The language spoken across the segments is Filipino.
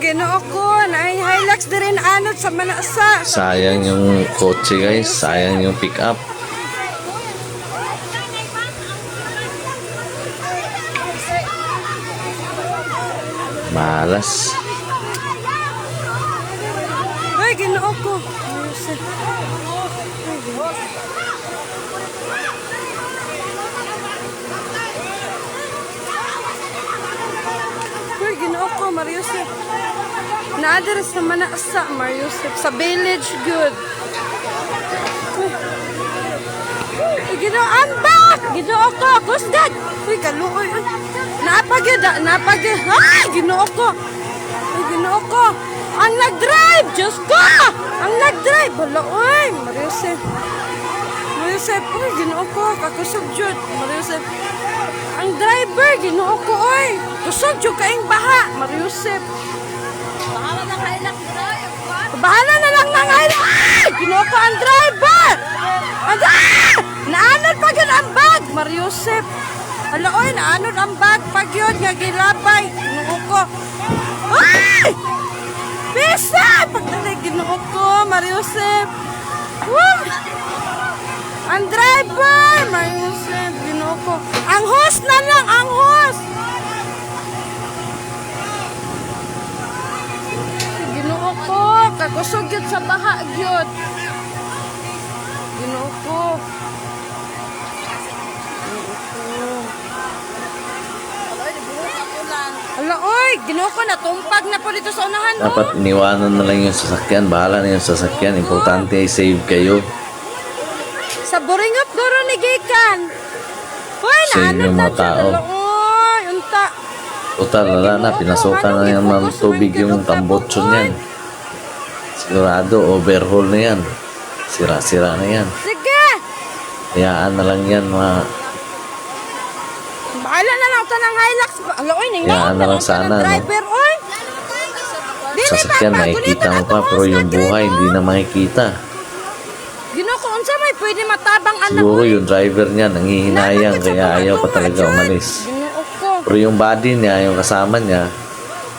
Ginoo ko, na Hilux din anot sa manasa. Sayang yung kotse guys, sayang yung pick up. Malas. Ay, Ginoo ko. Ay, Ginoo ko, Mariusip. Na-address sa manasa, Mariusip. Sa village, good. Ay, Ginoo, I'm back! Ginoo ko, kusgad! Uy, kaluoy. Napagid. Ay, Ginoo ko. Ay, Ginoo ko. Ang nag-drive, Diyos ko! Ang nag-drive, wala, uy, Mariusip. Mariusip, uy, Ginoo ko, kakusog jud, Mariusip. Ang driver, Ginoo ko, uy, kusog jud kaing baha, Mariusip. Bahala na Hilux, bahala na lang ng Hilux. Ay, Ginoo ko, ang driver! Naanod pa yun ang bag, Mariusip. Hala, uy, naanod ang bag pag yun, nga gilabay, Ginoo ko. Ay! Bisa! Pagdalig, Ginoo ko, Mariusip. Woo! Ang driver, Mariusip, Ginoo ko. Ang host na lang, ang host. Ginoo ko, kakusog yun sa baha yun. Ginoo ko. Hala, oy, Ginoo ko, natumpag na po dito sa unahan. Dapat iniwanan na lang yung sasakyan. Bahala na yung sasakyan. Importante ay save kayo. Sa buringot guro ni Gikan. Hoy, Save naanod yung na mga siya. tao. Oy, unta. Total, wala na. Pinasukan na yan ng tubig yung tambotso niyan. Sigurado, overhaul na yan. Sira-sira na yan. Sige. Hayaan na lang yan, mga... Bahala na lang ito ng Hilux. Hala, oy, Hayaan na lang sana, no? driver, oy. Sasakyan, makikita mo pa. Pero yung buhay, hindi na makikita. Ginoo ko, unsa may pwede matabang anak. Siguro yung driver niya, nangihinayang. Kaya ayaw pa talaga umalis. Ginoo ko. Pero yung body niya, yung kasama niya,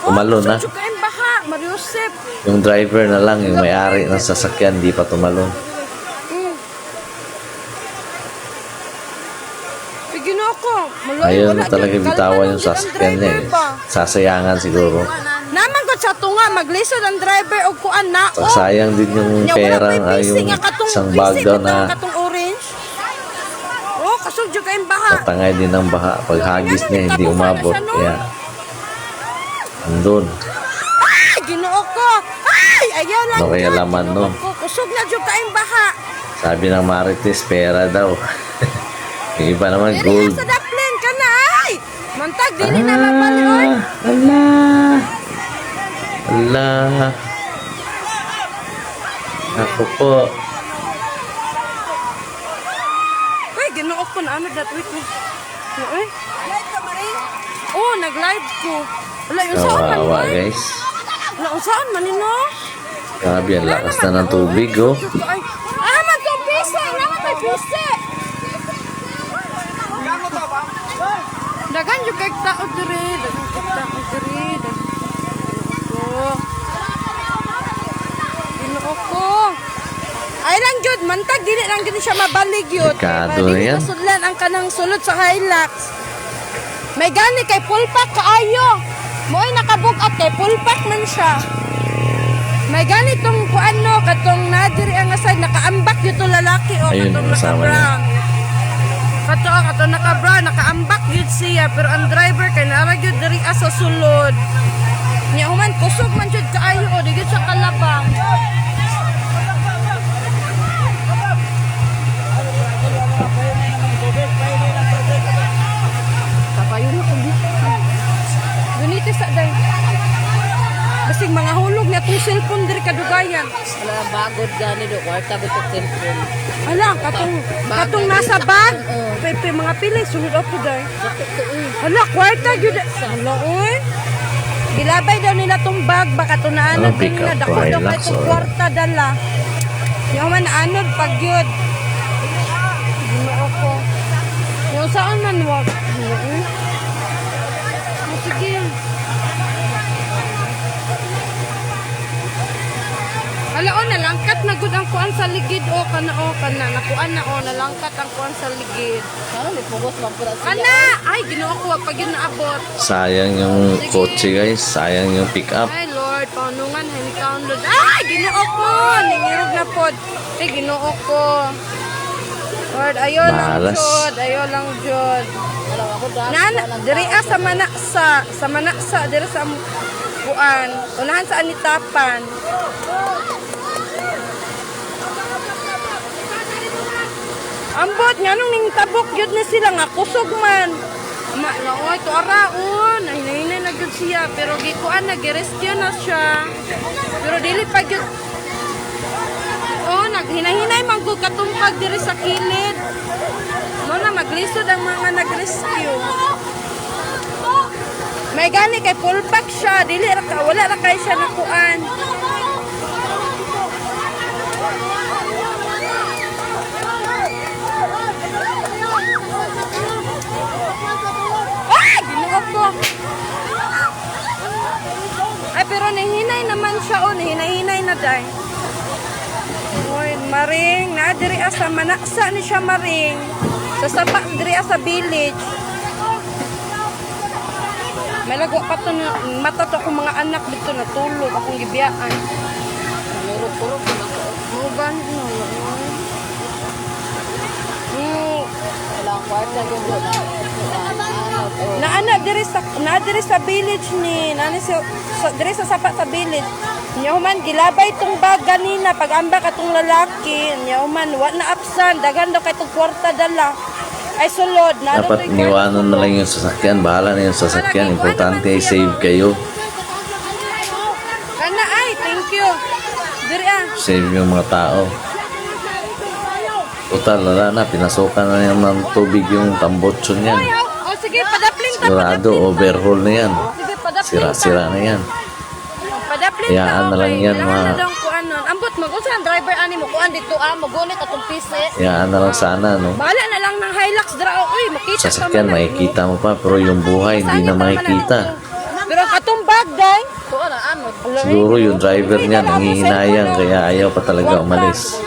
tumalon na. Kusog kaing baha, Mariusip. Yung driver na lang, yung may-ari ng sasakyan, di pa tumalon. Ginoo ko. Ayaw na talaga bitawan yung sasakyan niya eh. Sasayangan siguro. Naman ko sa tunga, maglisod ang driver o kuan na. Sayang din yung pera, yung isang bag daw na katong orange. Oh, kasudyo kayong baha. patangay din ng baha. Pag hagis niya, hindi umabot. Kaya, andun. Ay, Ginoo ko. Ay, ayaw lang. Ano kaya laman nun? Kusog na dyan kayong baha. Sabi ng Marites, pera daw. Yung iba naman, gold. Sa daplin ka na, ay. Mantag, dili na lang balion. Allah. Ako po. Ay, Ginoo ko na ano that week. Ay. Live ka, Marie? Oh, nag-live ko. Wala, yung saan man Kawawa, yun? guys. Wala, yung saan man yun, no? Grabe, ang lakas na ng tubig, oh. Ay, itong pise! Naman may pise! Dagan yung kay tao diri. Dagan kay tao diri. Ginoo ko. Ay lang jud, mantag dili lang gid siya mabalig yun. Delikado na yan. Masudlan ang kanang sulod sa Hilux. May gani kay full pack kaayo. Mo'y nakabugat kay full pack man siya. May ganitong kuano katong nadiri ang aside nakaambak dito lalaki o Ayun, katong kasama naka-brown. Katong naka-brown nakaambak gid siya pero ang driver kay nara gyud diri sa sulod. Nya human kusog man jud kaayo o di gyud siya kalabang. Kapayo na ko dito. Ganito sa day. Basig mga hulog niya itong cellphone diri kadugayan. Wala bagod gani do kwarta bitok cellphone. Ala, katong nasa bag. Pepe mga pili sulod ako day. Ala, kwarta gyud. Ala, oy. Gilabay daw nila tong bag baka tunaan Ano, na pick nila up dako or daw Hilux kay itong or- kwarta dala. Yung man anod pag yun. Ako. Yung saan man wag. Sige. Wala o, nalangkat na gud ang kuan sa ligid o kana nakuan na o, nalangkat ang kuan sa ligid. Ano, may pugos lang po na siya. Kana! Ay, ginoo ko, pag yun naabot. Sayang yung kotse guys. Sayang yung pick up. Ay, Lord, paunungan, hand download. Ay, ginoo ko! Ningirog na pod. Ay, ginoo ko. Lord, ayaw lang Malas. jud, ayaw lang jud. Alam ako dahil. Nana, diri sa manaksa, diri sa kuan. Unahan sa anitapan. Ambot nga nung ning tabok yun na sila nga kusog man. Oy, to araon, hinahinay na gyud siya pero gikuan na girescue na siya. Pero dili pa gyud. Oh, naghinahinay man gud katumpag diri sa kilid. Mo na maglisod ang mga nag-rescue. May gani kay full pack siya, dili ra ka wala ra kay siya nakuan. Ginoo ko. Ay, pero nahinay naman siya o, nahinay na day. Oy, maring, na diri sa manaksa ni siya maring. Sa sapa diri sa village. May lagwa pa to mata to akong mga anak dito natulog akong gibiyaan. Murog-purog na ako. Mo ba no? Wala ang kwarta yung doon. Na diri sa village ni nani diri sa sapa sa village. Nya human gilabay tong bag ganina pag amba katong lalaki. Nya human wa na absan daghan daw kay tong kwarta dala. Ay sulod na Dapat niwanan na lang yung sasakyan. Bahala na yung sasakyan. Importante ay save kayo. Kana ay thank you. Diri Save yung mga tao. Total, wala na. Pinasukan na yung ng tubig yung tambotso niyan. Oh, sige, padapling ta. Sigurado, overhaul na yan. Sige, padapling Sira-sira na yan. Padapling Hayaan na lang yan, Kailangan mga- na lang kuan nun. Ambot mag-unsa ang driver ani mo kuan dito magunit atong pise. Yaan na lang sana, no? Bahala na lang ng Hilux dra. Uy, makita Sasakyan, man na makikita mo pa. Pero yung buhay, hindi na makikita. Pero katong bag, day. Tuwa na, ano? Siguro yung driver niya nangihinayang kaya ayaw pa talaga umalis.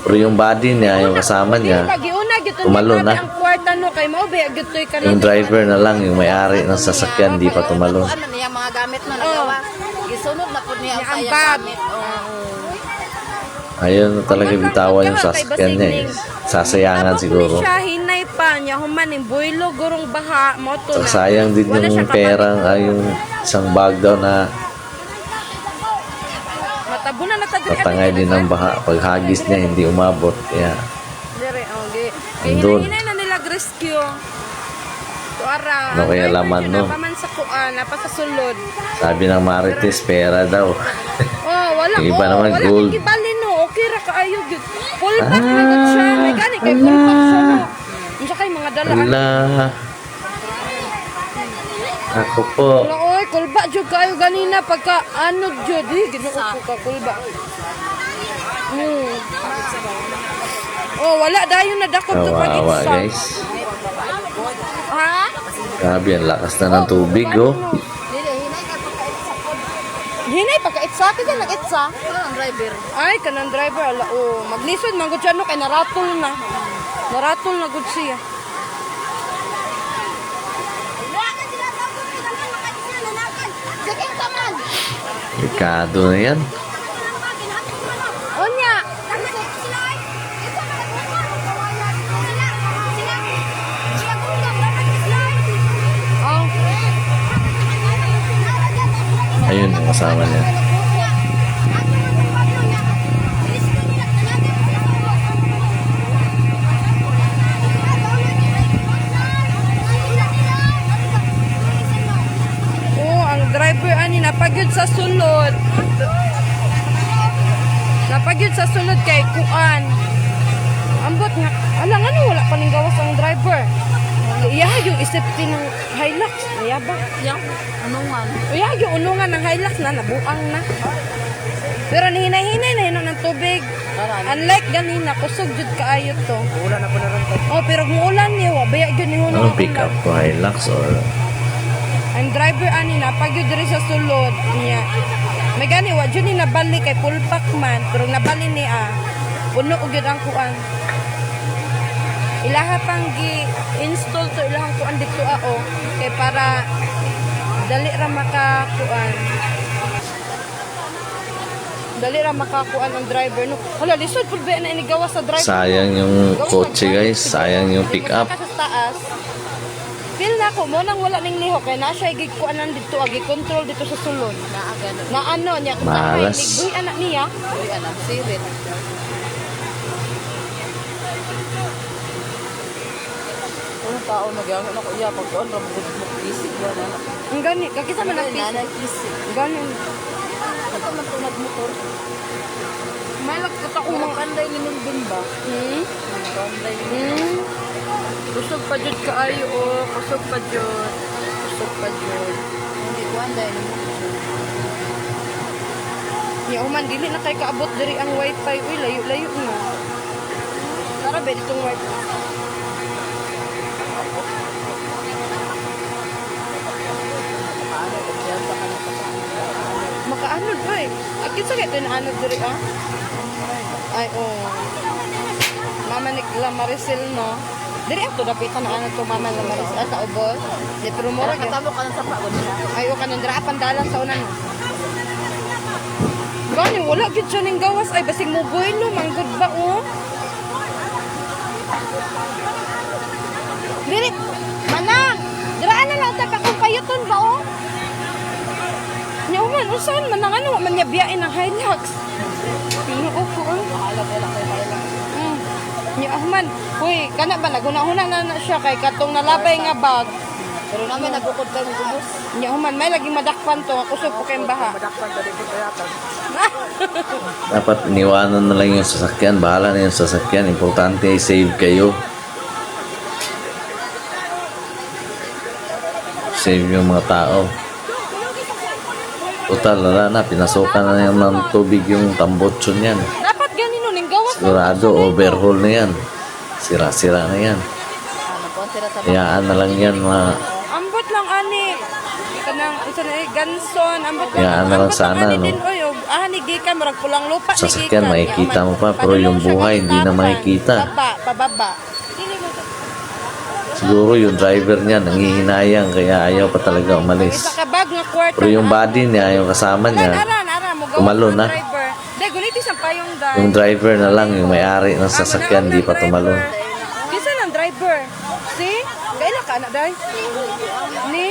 Pero yung body niya, yung kasama niya, Pagiuna gito tumalon na. ang kwarta no kay mao ba gitoy kanina. yung driver na lang, yung may-ari ng sasakyan, di pa tumalon. Ano niya mga gamit na nagawa. Gisunod na po niya ang Ang sayang bag. gamit. Ayaw na talaga bitawan yung sasakyan niya. Eh. Sasayangan siguro. Siya hinay pa niya human ning builo gurong baha mo to na. Sayang din Wala siya yung perang, yung isang bag daw na matabunan na ta diri. natangay din ng baha. Pag hagis niya, hindi umabot. Kaya, Dire okay. Andun. Hinay na nila rescue. Tuara. Ano kaya laman, no? Napaman sa kuan, napa sa sulod. sabi ng Marites, pera daw. Oh, wala Yung iba naman, wala gold. kibali no. Okay ra kaayo gyud. Full pack na gud siya. May gani kay full pack siya no. Unsa kay mga dalaan. Wala. Ako po. Wala oy, kulba jud kayo ganina pagka ano jud, ginoo ko ka kulba. Oh, wala dayon na dakop to pag Kawawa isa. guys. Ha? Grabe, ang lakas na ng tubig, oh. Dili, hinay ka pagkait sa pod. Hinay pagka itsa ka dyan nag-itsa. Ano ang driver? Ay, kanang driver ala oh, maglisod man gud siya no kay naratol na. Naratol na gud siya. Delikado na yan. Onya, oh, Ayun, yung kasama niya. oh, ang driver ani napagyud sa sulod. Napagyud sa sulod kay kuan. Ambot nga, alang ano wala pa ning gawas ang driver. Iya yung isipti ng Hilux, yabang. Yang, ano man? Iya yung unungan ng Hilux na nabuang na. Pero nihinay-hinay na hinon ng tubig. Unlike ganina, kusog jud kaayo to. Ulan na po na rin. Oh, pero muulan niya, baya jud ni hunong. Anong pick up ko? Hilux or... Ang driver ani na pag yun diri sa sulod niya. May gani wa jud ni nabali kay pulpak man, pero nabali ni puno og gyud ang kuan. Ilaha pang gi-install to ilahang kuan dito kay para dali ra makakuan. Dali ra makakuan ang driver no. Hala lisod pud ba na inigawas sa driver. Sayang yung kotse guys, sayang yung pick up. Sa taas. Feel na ko mo nang wala ning liho kay na siya gikuanan dito control dito sa sulod. Naa ganun. Na ano niya kung Malas. nigbuhi anak niya. Uy, alam, sirit. Kung tao nagyangon ako, iya, pag-on, rambulit mo, kisig yan, anak. Ang gani kakisa man ang Nanay, piso. kisig. Gani. Ito man ito nagmotor. May lagkata ko Kung mga kanday ni Melvin ba? hmm? Kanday ni Melvin. Hmm. Kusog pa jud kaayo kusog pa jud. Kusog pa jud. Hindi ko anday ni Melvin. Ya man dili na kay kaabot diri ang wifi uy layo-layo na. Tara ba ditong wifi. Paano ko siya sa kanya pa sa Makaanod ba eh. Akin sa kaya tinaanod diri Ay Mama ni La Maricel no. Diri ako dapitan na ano to Mama La Maricel sa ubos. Di pero mura Mura katabo ka ng sapa ko nila. ayo ka nang dira pandalan sa unan no. Gani wala gid siya ning gawas ay basig mo buhilo manggod ba Diri manang diraan na lang ta ka kung kayuton ba Nya man usahan man nang ano man niya biyain ang Hilux. Pino ko Bahala ko lang kayo lang. Nya man huy kana ba naguna-una na siya kay katong nalabay nga bag. Pero namin nagukod kayo ng kubos. Nya man may lagi madakpan to ako sa kay baha. Madakpan ka dito kayatan. Dapat iniwanan na lang yung sasakyan. Bahala na yung sasakyan. Importante ay save kayo. Save yung mga tao. Total, wala na. Pinasukan na yan ng tubig yung tambotso niyan. Dapat ganino ning gawas. Sigurado, overhaul na yan. Sira-sira na yan. Ano po sila sa Hayaan na lang yan. Ambot lang ani. Kanang unsa na ganson ambot lang. Hayaan na lang sana, ani no? din oy ani gikan murag pulang lupa ni Sasakyan, gikan. makikita Nya, mo pa, pero yung padulong siya buhay, hindi na kasitapan. makikita. Pababa. Siguro yung driver niya nangihinayang kaya ayaw pa talaga Isa umalis. ka bag nga kwarto. Pero yung body niya, yung kasama niya, Ara mo gawas tumalon ang na. driver. Dai gulitis ang payong dai. Yung driver na lang, yung may-ari ng sasakyan, di pa tumalon. Kisa ng driver. See? Kaila ka na dai. Ni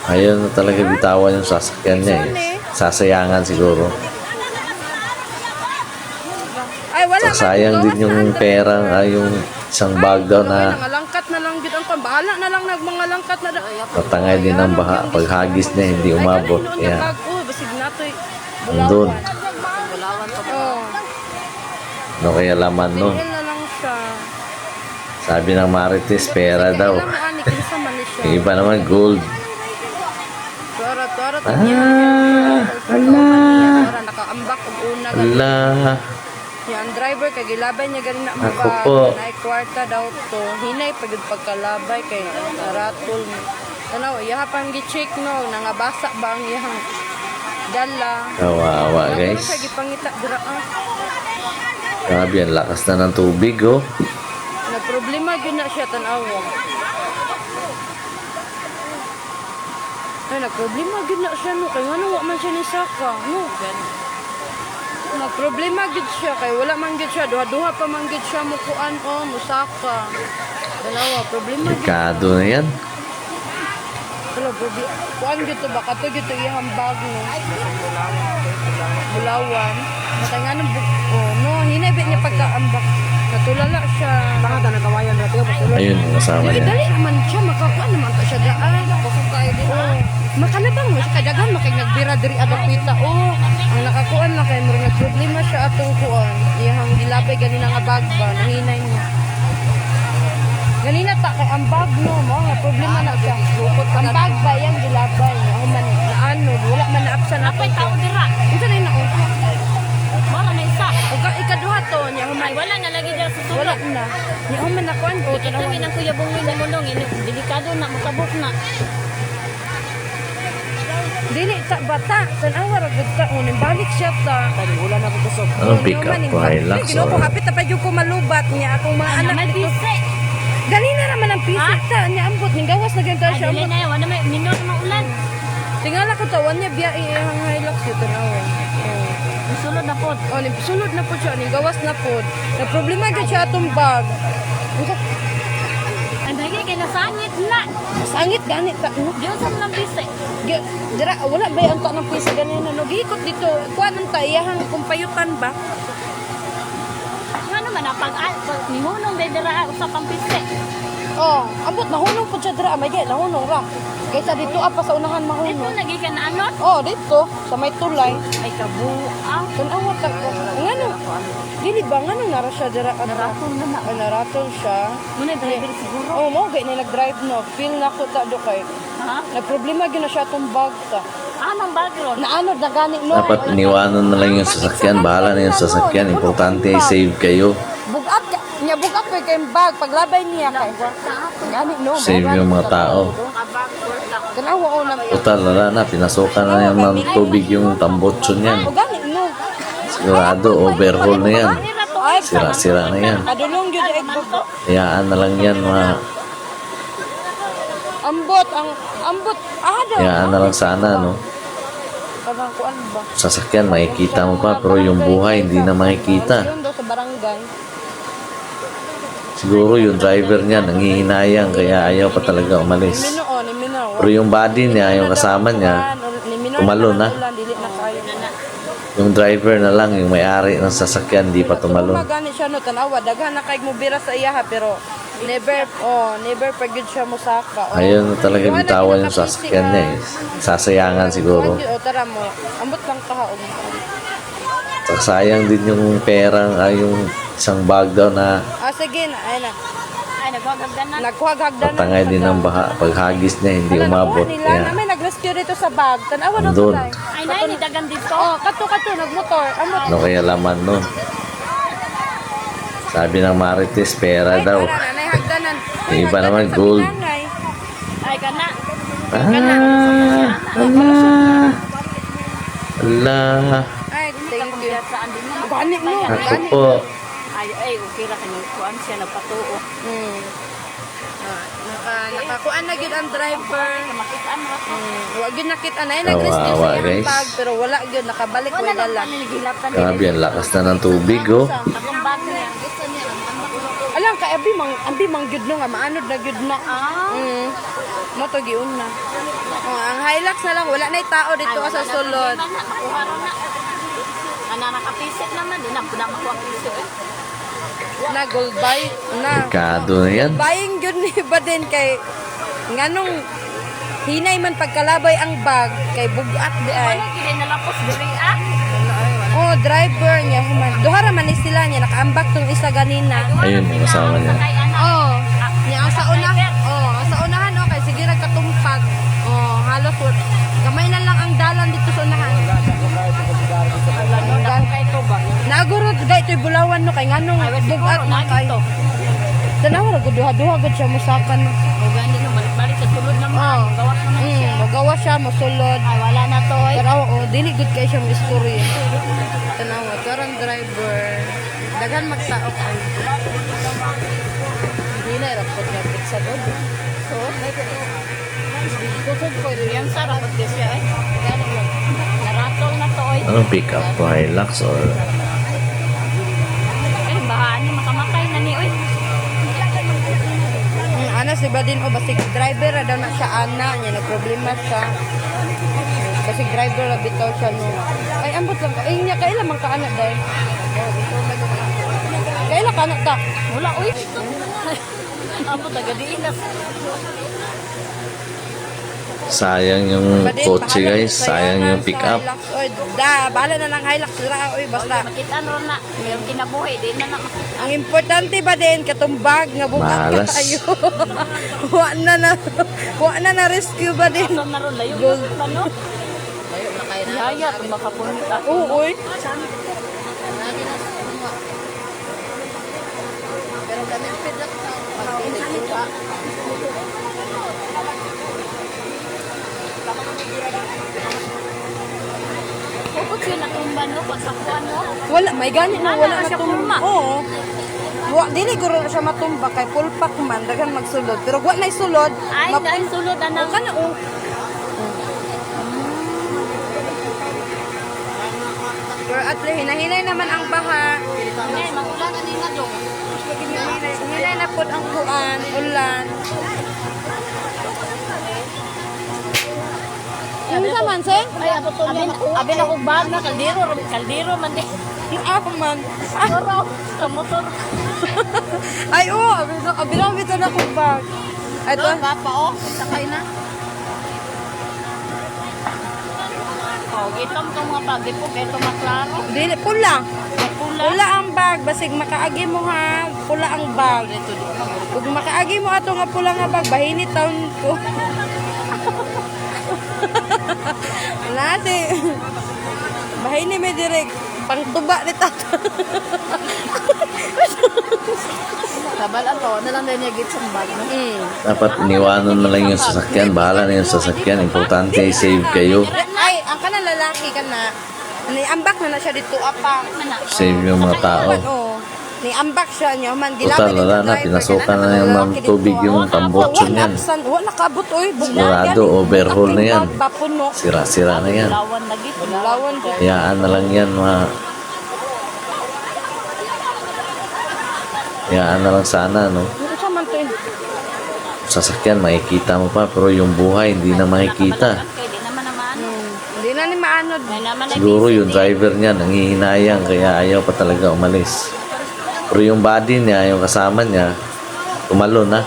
Ayaw na talaga bitawan yung sasakyan niya eh. Sasayangan siguro. ay wala man. Sayang gawas din yung na ang pera, driver. yung isang bag daw na Nangalangkat na lang gid ang pambahala na lang nagmanga langkat na da. natangay din ng baha. Pag hagis niya, hindi umabot. Kaya. Kaya, Basig natoy. andun. Bulawan pa ba? Oh. Ano kaya laman nun? Tingin na lang siya. Sabi ng Marites, pera daw. Alam mo ani kinsa man ni siya. Yung iba naman, gold. Tora Ah, Tora nakaambak og una Ala. Yan driver kay gilabay niya ganin na Ako mga po. nay kwarta daw to. Hinay pagud pagkalabay kay naratol. Tanaw iya pang gi-check no nangabasa ba ang iyang dala. Kawawa Ano guys. siya gipangita dira Grabe, ang lakas na ng tubig oh. Na problema gyud na siya tan-awa. Ay nagproblema gyud na siya no kay ngano wa man siya ni saka no. Nagproblema gid siya kay wala man gid siya duha-duha pa man gid siya mukuan musaka. Dalawa problema gid. Kado na yan. Wala kuan gid to ba kato gid to iyang bag no. Bulawan. Matay nga nang no hinay ba niya pagkaambak. Natulala siya. Baka ta nakawayan ra tiyo Ayun, yung kasama niya. Dali naman siya makakuan naman ta siya daan. Pakukay din. Makalabang mo siya kadagan makay nagbira diri adapita ang nakakuan na kay murag problema siya atong kuan iyang gilabay ganina nga bag ba nahinay niya ganina ta kay ang bag no mo nga problema na siya ang bag ba yang gilabay ako man na ano wala man na apsan apay tao dira unsa na ina Wala na isa. ikaduha to niya humay Wala na lagi dyan sa wala sulod. na niya human na kuan ko Ito ang kuya bungin na mulong. Delikado na, makabok na. Dili ta bata, tanawa ra gud ka unin balik siya ta. Tadi wala na ko kusog. Anong pick up po? Hilux Ginoo ko or hapit na pa jud ko malubat niya akong mga anak May dito. bisi. Ganina naman ang pisik ta niya ambot ning gawas na ganito Ay, siya. dili ambot. na yun. Wala may minor na ulan. Tingala ko tawan niya biya iyang Hilux yun tanawa. Sulod na po. Oh, ning sulod na po siya, ning gawas na po. Na problema gid siya atong bag. Ay, bagay kay nasangit na. Sangit ganit ta. Diyon sa mga bisi. Dira wala ba ang ta ng pisa ganina no giikot dito. Kuan ang ta iyang kumpayutan ba? Nga naman, pag nihunong din dira sa pampisi. Oh, ambot nahunong po siya dira, may gay nahunong ra. Kaysa dito apa sa unahan Ito, mahunong. nagikan na ano? Oh, dito sa may tulay. Ay, kabuang. Tanawa ta ko. Ngano? Dili ba ngano nara siya dira? Naratong na na. Ay, naratong siya. Muna, driver siguro. Oh, mo gay na nag-drive no. Feel na ko ta do kay. Ha? Na problema gyud na siya tong bag ta. Anong background? Naanod na gani no. dapat iniwanan na lang yung sasakyan. Bahala na yung sasakyan. Importante save kayo. Bugat ka. Nya bugat ko kay bag paglabay niya kay. Gani no. Save yung mga tao. Tanawa ko na. Total, wala na. Pinasukan na yan ng tubig yung tambotso niyan. O gani no. Sigurado, overhaul na yan. Ay, Sira-sira na yan. adulong gyud ay bugo. Hayaan na lang yan, mga Ambot ang ambot ada. hayaan na lang sana, no? Kadang kuan ba? Sasakyan, makikita mo pa, pero yung buhay, hindi na makikita. Yun daw sa barangay. Siguro yung driver niya, nangihinayang, kaya ayaw pa talaga umalis. Ni Mino. Pero yung body niya, yung kasama niya, tumalon na. Dili na kayo. Yung driver na lang, yung may-ari ng sasakyan, di pa tumalon. Magani siya no tanawa daghan na kay mo bira sa iya ha pero never pagid siya mo saka. Ayaw na talaga bitawan yung sasakyan niya eh. Sasayangan siguro. O tara mo. Ambot lang kahaog. Saka sayang din yung perang, yung isang bag daw na Ah sige na ay na. Ay, nagwagagdan na. Nagkuhag hagdan. patangay din ng baha. Paghagis niya, hindi umabot. Nila Kaya, na may nag-rescue dito sa bag. Tanawa na andun. ko Ay, nay, nidagan dito. Oh, kato nagmotor. Ambot. ano kaya laman nun? Sabi ng Marites, pera daw. Tara na, nay hagdanan. Yung iba naman, gold. Ay, kana. Ala. Ay, thank you. Saan din mo? Gani mo. Ako po. Ay, okay ra kanyang kuan siya nagpatuo. Hmm. Nakakuan na gyud ang driver. Makitaan ra to. Wa gyud nakita na nag-rescue Kawawa, sa iyang guys. bag pero wala gyud nakabalik Wala wala na lang. nilgilapan Grabe, ang lakas na ng tubig, oh. Akong bag niya. Alam ka abi mang gyud no nga maanod na gyud na. Mo to giun na. Oh, ang Hilux na lang wala nay tao dito sa sulod. Nakuha ra na. Ana nakapisit naman din na makuha pisit. Na gold buy na. Dekado na yan. Buying gyud ni ba din kay nganong hinay man pagkalabay ang bag kay bugat di ay. Wala gid nalapos diri ah. Oh, driver niya human. Duha ra man ni sila niya nakaambak tong isa ganina. Ayun, yung kasama niya. Kay ana. Oh, niya ang sa unahan. Oh, ang sa unahan okay, sige nagkatumpag. Oh, halos kamay na lang ang dalan dito sa unahan. Kay to ba? Nagurot gay toy bulawan no kay nganong bugat man kay. Tanawa ra gud duha gud siya musakan. O gani no balik sa sulod naman. Oh. Gawas naman siya. Magawa siya mosulod. Ay wala na to eh. Tanawa oh, dili gud kay siya mo istorya. Tanawa karang driver. Daghan magtao kay. Hindi na rapot nga sa doon. So, kusog ko Yang sarap pag siya eh. Naratol na to eh. Anong pick up to? Hilux or Ay bahaan ni makamakay na ni oy. ana si Badin o basig driver ra daw na siya ana niya na problema siya. Basig driver ra bitaw siya no. Ay ambot lang ka. Ay niya kailan man ka ana dai. Kailan ka ana ta? Wala oy. Amo taga diinas. sayang yung Badin, kotse bahala guys. sa Sayang yaman yung sa pick up. Hilux. Oy, bahala na ng Hilux ra oy basta. Makita no na. Yung kinabuhi di na makita. Ang importante ba din katumbag nga bugat Mahalas. ka tayo. wa na rescue ba din. Asa na ron layo na no. Layo na kay na. Yaya kung makapunit ako. Oo, oy. Pero kami pidak sa yun natumba no, pagsakuan no. Wala, may ganit na Wala wala na na siya tumba. pulma. Oo. Dili guro na siya matumba kay full pack man daghan magsulod. Pero wa na isulod. Ay, dahil sulod O anang. kana o. Pero at least hinahinay naman ang baha. Ay, magulan na nila do. Hinahinay na pod ang kuan, ulan. Ano naman, Seng? Ay, abi na kong bag na, kaldero man din. Ako man. Siguro, sa motor. Ay, oo. Abirang bito na kong bag. Ito. Papa, oh, sakay na. Oh, gitom kang mga pagi po, kaya maklaro. Dili, pula. Pula. Pula ang bag. Basig makaagi mo ha. Pula ang bag. Kung makaagi mo ato nga pula nga bag, bahini taon ko. Wala si. Bahini may direct. Pangtuba ni tato. Kabalan to, na lang din niya git sa bag. No? Dapat iniwanan na lang yung sasakyan. Bahala na yung sasakyan. Importante save kayo. Ay, ang kanang lalaki ka na. Niambak na siya dito apa. Save yung mga tao. Oo. Niambak siya niya man Total, wala na. Pinasukan na yung mga tubig yung tambotso niyan. Wala nakabot oy. Sigurado, overhaul na yan. Papuno. Sira-sira na yan. Lawan lagi. Lawan ko. Hayaan na lang yan, hayaan na lang sana, no? Ano siya man to eh? Sasakyan, makikita mo pa, pero yung buhay, hindi na makikita. Kaya di naman naman. Hindi na ni maanod. May naman ay Siguro yung driver niya, nangihinayang, kaya ayaw pa talaga umalis. Pero yung body niya, yung kasama niya, tumalon na.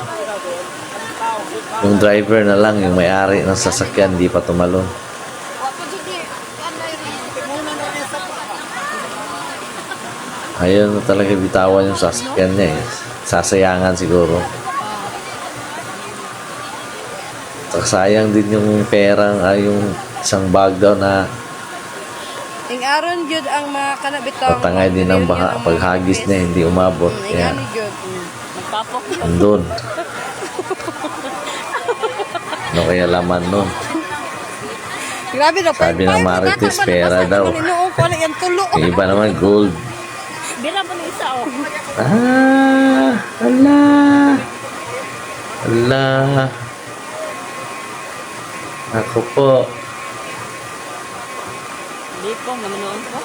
Yung driver na lang, yung may-ari ng sasakyan, hindi pa tumalon. Ayaw na talaga bitawan yung sasakyan niya eh. Sasayangan siguro. Saka sayang din yung perang, yung isang bag daw na Ing aron jud ang mga kanabitang. patangay din ng baha. Paghagis niya, hindi umabot. Kaya, Ingani jud. magpapok. andun. Ano kaya laman nun? Grabe na Sabi ng Marites, pera daw. Noong ko na yung tulo. Yung iba naman, gold. Bira mo ng isa oh. Ala. Ako po. Lipong, namanoon ko.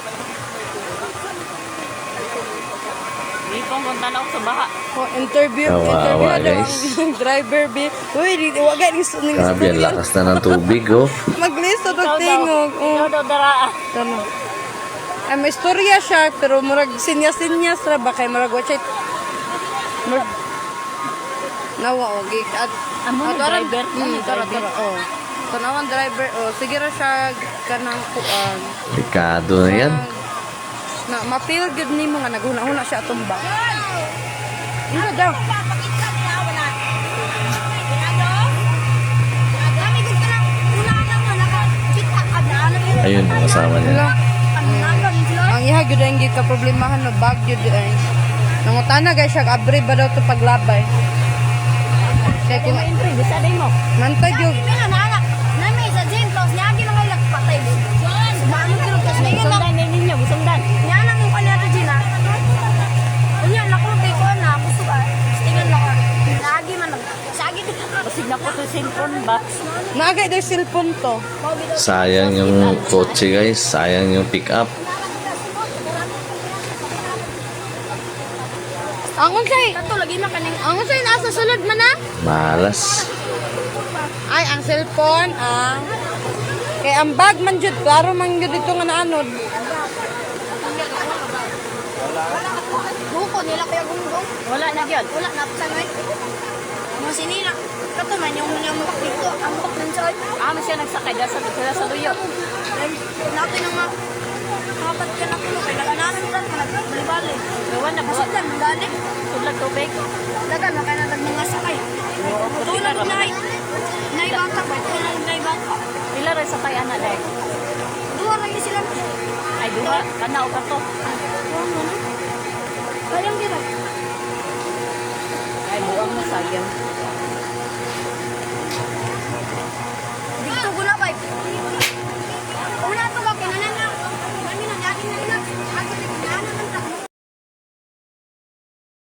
Lipong, kung tanaw sa baha. Oh, interview Kawawa, na daw guys. ang driver bi. Uy, wag ni Grabe, ang lakas na ng tubig, oh. Maglisto Ikaw og daw. tingog. Ikaw daw daraa. Tama. Ay, may istorya siya, pero murag sinya-sinyas ra ba kay murag watch it. Murag nawa og at Amo ni ato ram- driver, amo ni tara driver. tara oh. Tanawan driver oh, sige ra siya kanang kuan. Delikado na yan. Na ma-feel good nimo nga naghuna-huna siya tumba. Ina daw. Ayun, yung kasama niya. Ang iha gyud ang ka problemahan no bag gyud ay. Nangutana guys siya abre ba daw to paglabay. Kaya kung Entry, bisa din mo. mantay gyud Sundan din ninyo, sundan. Basig na po sa cellphone ba? naagay daw cellphone to. Sayang yung kotse, guys. Sayang yung pick up. Ang unsay? Ang unsay nasa sulod man na? Malas. Ay, ang cellphone, kay ang bag man jud, klaro man jud dito nga naanod. Buko nila kaya gumugong. Wala na yun. Wala na pa sanoy. Mga sinila. Kato man yung mga dito. Ang bak ng soy. Amo siya nagsakay dahil sa sila sa luyo. Natin ang mga kapat ka na tulo. Kaya nagananan lang. Bali-bali. Gawan na Busit buhat. lang. Dali. Tudlag tubig. Dagan na kaya ng mga sakay. Tulad na ay. Naibangka ba? Tulad na naibangka. Pila rin sakay ana dahil. Duwa lagi sila. Ay duha, tanaw ka to. Kayang dira. Ay buwang mo sayang. Dito gula kay.